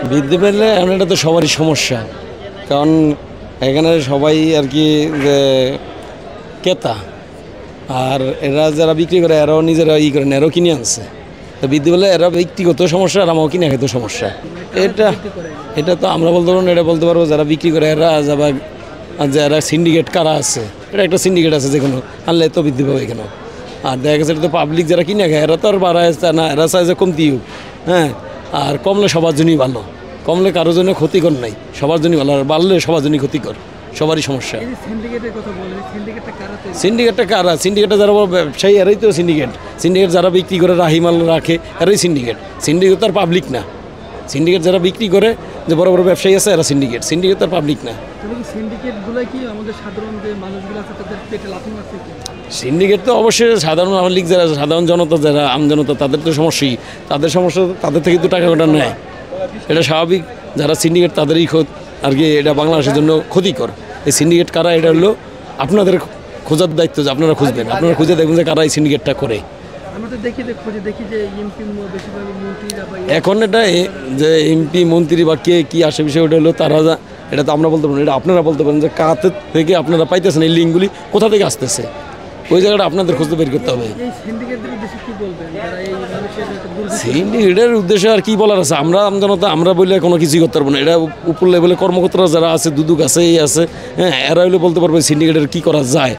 বৃদ্ধি পেলে এখন এটা তো সবারই সমস্যা, কারণ এখানে সবাই আর কি যে ক্রেতা, আর এরা যারা বিক্রি করে এরাও নিজেরা করেন, এরাও কিনে আনছে। তো বৃদ্ধি পেলে এরা ব্যক্তিগত সমস্যা আর আমাও কিনে খেতে সমস্যা। এটা এটা তো আমরা বলতে পারবো না, এটা বলতে পারবো যারা বিক্রি করে এরা যারা সিন্ডিকেট কারা আছে, এটা একটা সিন্ডিকেট আছে, যে কোনো আনলে তো বৃদ্ধি পাবে এখানে। আর দেখা গেছে এটা তো পাবলিক যারা কিনে খায় এরা তো আর বাড়ায় না, এরা চায় যে কমতি হোক। হ্যাঁ, আর কমলে সবার জন্যই ভালো, কমলে কারোর জন্য ক্ষতিকর নাই, সবার জন্যই ভালো। আর বাড়লে সবার জন্যই ক্ষতিকর, সবারই সমস্যা। সিন্ডিকেটটা কারা? সিন্ডিকেটটা যারা ব্যবসায়ী এরাই তো সিন্ডিকেট। সিন্ডিকেট যারা বিক্রি করে রাহিমাল রাখে এরাই সিন্ডিকেট। সিন্ডিকেট তার পাবলিক না। সিন্ডিকেট যারা বিক্রি করে, যে বড় বড় ব্যবসায়ী আছে এরা সিন্ডিকেট। সিন্ডিকেট তার পাবলিক না। সিন্ডিকেট তো অবশ্যই সাধারণ পাবলিক যারা, সাধারণ জনতা যারা, আমজনতা, তাদের তো সমস্যাই। তাদের সমস্যা, তাদের থেকে তো টাকা ওটা নেয়, এটা স্বাভাবিক। যারা সিন্ডিকেট তাদেরই আর কি এটা বাংলাদেশের জন্য ক্ষতিকর। এই সিন্ডিকেট কারা, এটা হলো আপনাদের খোঁজার দায়িত্ব, যে আপনারা খুঁজবেন, আপনারা খুঁজে দেখবেন যে কারা এই সিন্ডিকেটটা করে। এখন এটা যে এমপি মন্ত্রী বা কে কী আসে বিষয়, ওটা হলো তারা, এটা তো আমরা বলতে পারেন, এটা আপনারা বলতে পারেন যে কাতে থেকে আপনারা পাইতেছেন এই লিঙ্কগুলি কোথা থেকে আসতেছে, ওই জায়গাটা আপনাদের খুঁজতে বের করতে হবে। সিন্ডিকেটের উদ্দেশ্যে আর কি বলার আছে, আমরা আমজনতা আমরা বললে কোনো কিছুই করতে পারবো না। এটা উপর লেভেলে কর্মকর্তারা যারা আছে, দুদুক আছে, এই আছে, হ্যাঁ, এরা হলে বলতে পারবে সিন্ডিকেটের কী করা যায়।